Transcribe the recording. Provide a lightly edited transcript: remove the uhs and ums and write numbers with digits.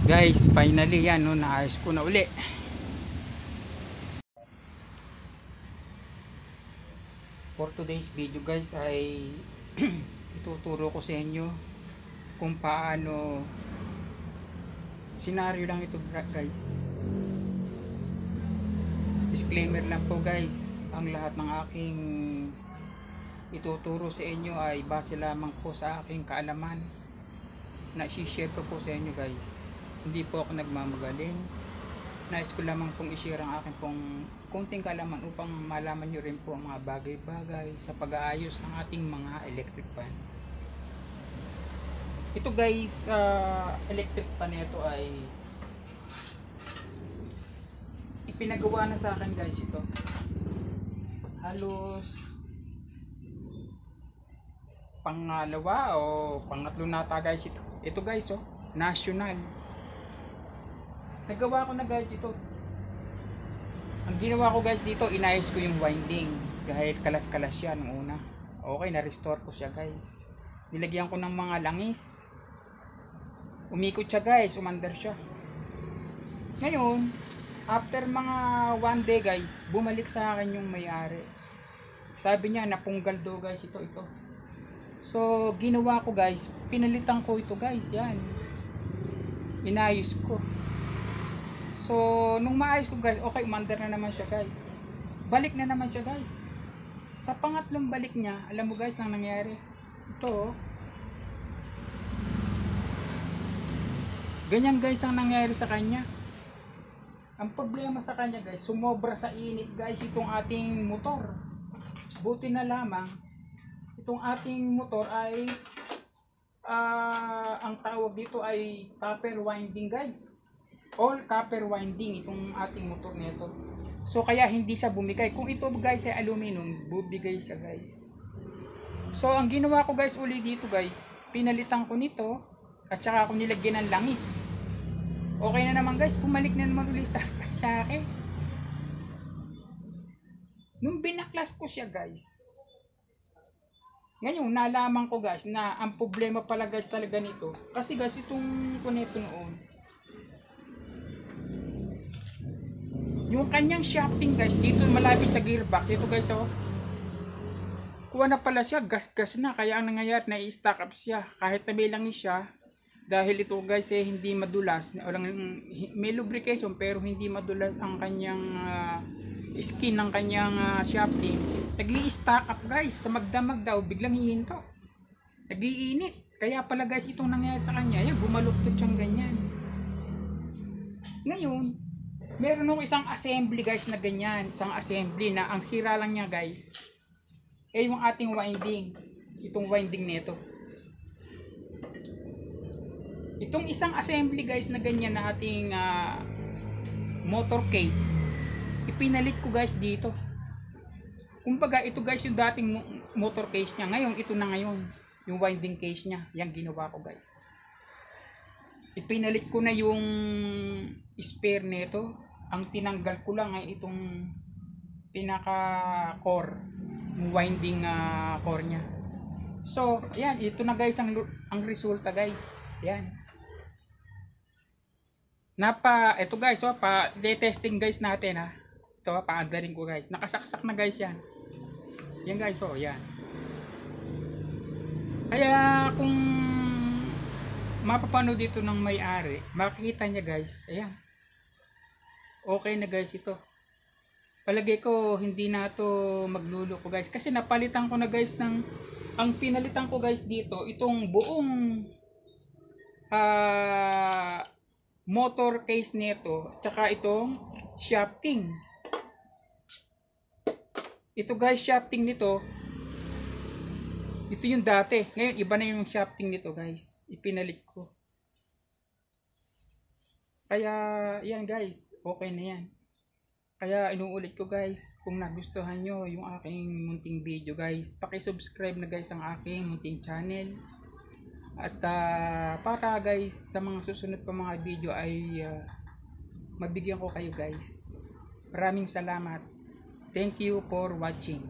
Guys, finally yan, no, naayos ko na uli. For today's video guys ay ituturo ko sa inyo kung paano, senaryo lang ito guys. Disclaimer lang po guys, ang lahat ng aking ituturo sa inyo ay base lamang po sa aking kaalaman na i-share ko po sa inyo guys. Hindi po ako nagmamagaling. Nais ko lamang pong i-share ang aking pong konting kaalaman upang malaman nyo rin po ang mga bagay-bagay sa pag-aayos ng ating mga electric fan. Ito guys, electric fan nito ay ipinagawa na sa akin guys ito. Halos pangalawa o pangatlo nata guys ito. Ito guys oh, national. Nagawa ko na guys ito. Ang ginawa ko guys dito, inayos ko yung winding. Kahit kalas-kalas siya nung una. Okay, na-restore ko siya guys. Nilagyan ko ng mga langis. Umikot siya guys, umandar siya. Ngayon, after mga one day guys, bumalik sa akin yung may-ari. Sabi niya, napunggal daw guys ito. So, ginawa ko guys, pinalitan ko ito guys, yan. Inayos ko. So, nung maayos ko guys, okay, umandar na naman siya guys. Balik na naman siya guys. Sa pangatlong balik niya, alam mo guys nang nangyari. Ito, ganyan guys ang nangyari sa kanya. Ang problema sa kanya guys, sumobra sa init guys itong ating motor. Buti na lamang, itong ating motor ay, ang tawag dito ay copper winding guys. All copper winding itong ating motor nito. So kaya hindi siya bumigay. Kung ito guys ay aluminum, bubigay siya guys. So ang ginawa ko guys uli dito guys, pinalitan ko nito at saka ako nilagyan ng langis. Okay na naman guys, bumalik na naman uli sa akin. Nung binaklas ko siya guys, ngayon nalaman ko guys na ang problema pala guys talaga nito. Kasi guys itong kunito noon, yung kanyang shafting guys, dito malapit sa gearbox, ito guys oh, kuha na pala siya, gas-gas na. Kaya ang nangyayari, na-i-stack up siya. Kahit na may langis siya, dahil ito guys eh, hindi madulas, may lubrication pero hindi madulas ang kanyang skin ng kanyang shafting. Nag-i-stack up guys, sa magdamag daw, biglang hihinto. Nag-iinit. Kaya pala guys, itong nangyayari sa kanya, yan, bumaluktot siyang ganyan. Ngayon, meron ako isang assembly guys na ganyan, isang assembly na ang sira lang niya guys eh yung ating winding, itong winding nito. Itong isang assembly guys na ganyan na ating motor case, ipinalit ko guys dito. Kumbaga ito guys yung dating motor case niya, ngayon ito na ngayon yung winding case niya. Yan ginawa ko guys, ipinalit ko na yung spare nito. Ang tinanggal ko lang ay itong pinaka core, winding core nya. So ayan, ito na guys ang resulta guys. Yan, ito guys oh, pa testing guys natin ha. Ito paandarin ko guys, nakasaksak na guys yan. Yan guys oh, yan. Kaya kung mapapanood dito ng may-ari, makikita niya guys, ayan, okay na guys ito. Palagay ko hindi na ito magluluko guys, kasi napalitan ko na guys ng, ang pinalitan ko guys dito, itong buong motor case nito, tsaka itong shafting. Ito guys, shafting nito, ito yung dati. Ngayon iba na yung shafting nito guys, ipinalit ko. Kaya yan guys, okay na yan. Kaya inuulit ko guys, kung nagustuhan nyo yung aking munting video guys, paki-subscribe na guys ang aking munting channel. At para guys sa mga susunod pa mga video ay mabigyan ko kayo guys. Maraming salamat. Thank you for watching.